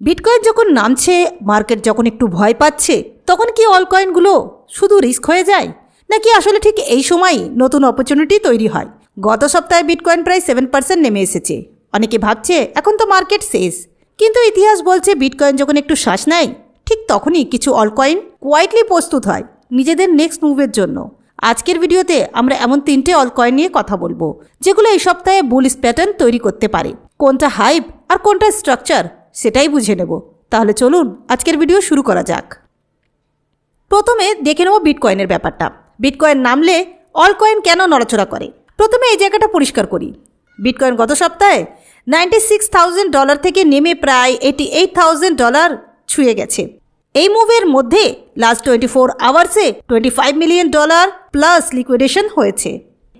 Bitcoin যখন নামছে, market যখন একটু ভয় পাচ্ছে, তখন কি অলকয়েনগুলো শুধু রিস্ক হয়ে যায়, নাকি আসলে ঠিক এই সময়ই নতুন অপরচুনিটি তৈরি হয়? গত সপ্তাহে বিটকয়েন প্রায় 7% নেমে এসেছে। অনেকে ভাবছে এখন তো মার্কেট শেষ, কিন্তু ইতিহাস বলছে বিটকয়েন যখন একটু শ্বাস নেয়, ঠিক তখনই কিছু অলকয়েন কোয়াইটলি প্রস্তুত হয় নিজেদের নেক্সট মুভের জন্য। আজকের ভিডিওতে আমরা এমন 3টে অলকয়েন নিয়ে কথা বলবো যেগুলো এই সপ্তাহে বুলিশ প্যাটার্ন তৈরি করতে পারে। কোনটা হাইপ আর কোনটা স্ট্রাকচার সেটাই বুঝে নেব। তাহলে চলুন আজকের ভিডিও শুরু করা যাক। প্রথমে দেখে নেব বিটকয়েনের ব্যাপারটা। বিটকয়েন নামলে অলকয়েন কেন নড়াচড়া করে? প্রথমে এই জায়গাটা পরিষ্কার করি। বিটকয়েন গত সপ্তাহে $96,000 থেকে নেমে প্রায় $88,000 ছুঁয়ে গেছে। এই মুভের মধ্যে লাস্ট 24 আওয়ার্সে $25 মিলিয়ন প্লাস লিকুইডেশন হয়েছে।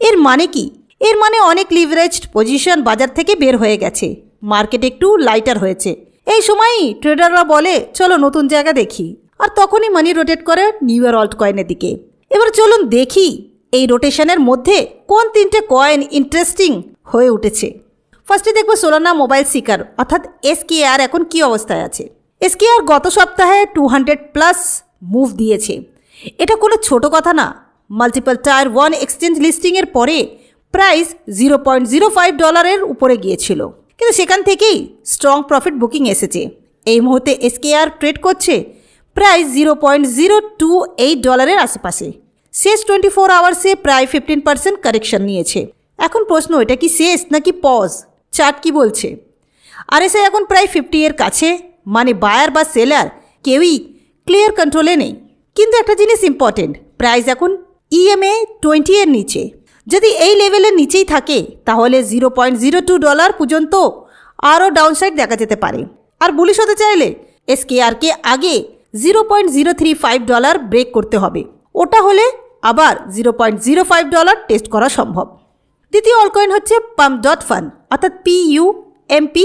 এর মানে কি? এর মানে অনেক লিভারেজড পজিশন বাজার থেকে বের হয়ে গেছে, মার্কেট একটু লাইটার হয়েছে। এই সময়ই ট্রেডাররা বলে চলো নতুন জায়গা দেখি, আর তখনই মানি রোটেট করে নিউ ইয়ার অল্ট কয়েনের দিকে। এবার চলুন দেখি এই রোটেশনের মধ্যে কোন 3টে কয়েন ইন্টারেস্টিং হয়ে উঠেছে। ফার্স্টে দেখবো সোলানা মোবাইল সিকার অর্থাৎ SKR এখন কি অবস্থায় আছে। SKR গত সপ্তাহে 200+ মুভ দিয়েছে। এটা কোনো ছোট কথা না। মাল্টিপল টায়ার 1 এক্সচেঞ্জ লিস্টিংয়ের পরে প্রাইস $0.05 উপরে গিয়েছিল, কিন্তু সেখান থেকেই স্ট্রং প্রফিট বুকিং এসেছে। এই মুহূর্তে SKR ট্রেড করছে প্রাইস $0.028 আশেপাশে। শেষ 24 আওয়ার্সে প্রায় 15% কারেকশন নিয়েছে। এখন প্রশ্ন, এটা কি শেষ নাকি পজ? চার্ট কি বলছে? RSI এখন প্রায় 50 এর কাছে, মানে বায়ার বা সেলার কেউই ক্লিয়ার কন্ট্রোলে নেই। কিন্তু একটা জিনিস ইম্পর্টেন্ট, প্রাইস এখন EMA 20 এর নিচে। যদি এই লেভেলের নিচেই থাকে তাহলে $0.02 পর্যন্ত আরও ডাউনসাইড দেখা যেতে পারে। আর বুলিশ হতে চাইলে SKRকে আগে $0.035 ব্রেক করতে হবে। ওটা হলে আবার $0.05 টেস্ট করা সম্ভব। দ্বিতীয় অলকয়েন হচ্ছে পাম্প.ফান অর্থাৎ PUMP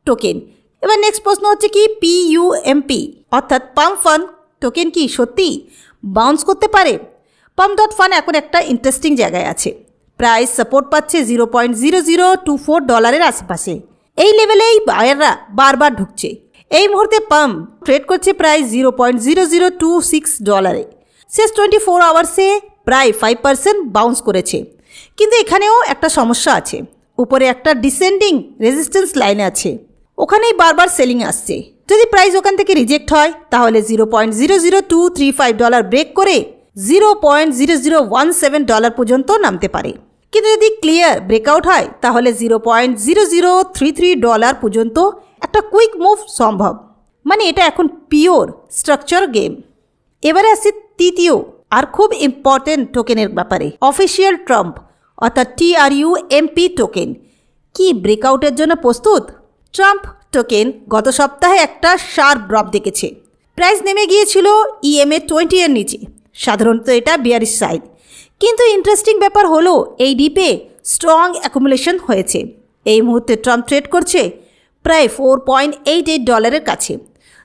টোকেন। এবার নেক্সট প্রশ্ন হচ্ছে কি PUMP অর্থাৎ পাম্প ফান টোকেন কি সত্যি বাউন্স করতে পারে? পাম্প.ফান এখন একটা ইন্টারেস্টিং জায়গায় আছে। প্রাইস সাপোর্ট পাচ্ছে $0.0024 আশেপাশে। এই লেভেলেই বায়াররা বারবার ঢুকছে। এই মুহূর্তে পাম্প ট্রেড করছে প্রায় $0.0026। শেষ 24 আওয়ার্সে প্রায় 5% বাউন্স করেছে। কিন্তু এখানেও একটা সমস্যা আছে। উপরে একটা ডিসেন্ডিং রেজিস্ট্যান্স লাইন আছে, ওখানেই বারবার সেলিং আসছে। যদি প্রাইস ওখান থেকে রিজেক্ট হয় তাহলে $0.00235 ব্রেক করে $0.0017 পর্যন্ত নামতে পারে। কিন্তু যদি ক্লিয়ার ব্রেকআউট হয় তাহলে $0.0033 পর্যন্ত একটা কুইক মুভ সম্ভব। মানে এটা এখন পিওর স্ট্রাকচার গেম। এবারে আসছে তৃতীয় আর খুব ইম্পর্টেন্ট টোকেনের ব্যাপারে, অফিসিয়াল ট্রাম্প অর্থাৎ TRUMP টোকেন কি ব্রেকআউটের জন্য প্রস্তুত? ট্রাম্প টোকেন গত সপ্তাহে একটা শার্প ড্রপ দেখেছে। প্রাইস নেমে গিয়েছিল EMA 20 এর নিচে। সাধারণত এটা বিয়ারিশ সাইড, কিন্তু ইন্টারেস্টিং ব্যাপার হলো এই ডিপে স্ট্রং অ্যাকুমুলেশন হয়েছে। এই মুহূর্তে ট্রাম্প ট্রেড করছে প্রায় $4.88 কাছে।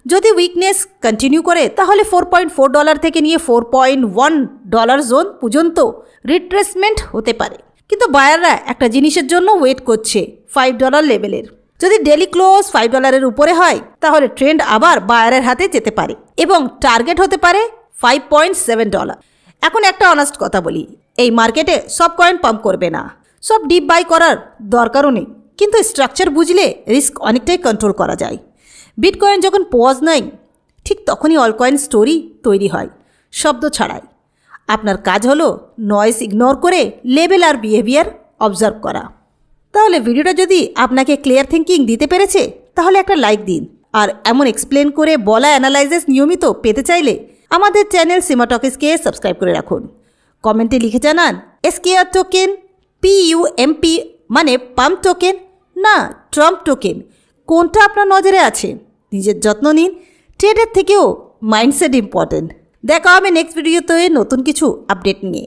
যদি উইকনেস কন্টিনিউ করে তাহলে $4.4 থেকে নিয়ে $4.1 জোন পর্যন্ত রিট্রেসমেন্ট হতে পারে। কিন্তু বায়াররা একটা জিনিসের জন্য ওয়েট করছে, $5 লেভেলের। যদি ডেলি ক্লোজ $5 উপরে হয় তাহলে ট্রেন্ড আবার বায়ারের হাতে যেতে পারে এবং টার্গেট হতে পারে $5.7। এখন একটা অনেস্ট কথা বলি, এই মার্কেটে সব কয়েন পাম্প করবে না, সব ডিপ বাই করার দরকারও নেই। কিন্তু স্ট্রাকচার বুঝলে রিস্ক অনেকটাই কন্ট্রোল করা যায়। বিটকয়েন যখন পজ নেয় ঠিক তখনই অলকয়েন স্টোরি তৈরি হয়, শব্দ ছাড়াই। আপনার কাজ হলো নয়েজ ইগনোর করে লেভেল আর বিহেভিয়ার অবজার্ভ করা। তাহলে ভিডিওটা যদি আপনাকে ক্লিয়ার থিঙ্কিং দিতে পেরেছে তাহলে একটা লাইক দিন। আর এমন এক্সপ্লেন করে বলা অ্যানালাইসিস নিয়মিত পেতে চাইলে আমাদের চ্যানেল সিমা টকিসকে সাবস্ক্রাইব করে রাখুন। কমেন্টে লিখে জানান SKR টোকেন PUMP মানে পাম্প টোকেন না ট্রাম্প টোকেন, কোনটা আপনার নজরে আছে? নিজের যত্ন নিন। ট্রেডের থেকেও মাইন্ডসেট ইম্পর্টেন্ট। দেখা হবে নেক্সট ভিডিওতে নতুন কিছু আপডেট নিয়ে।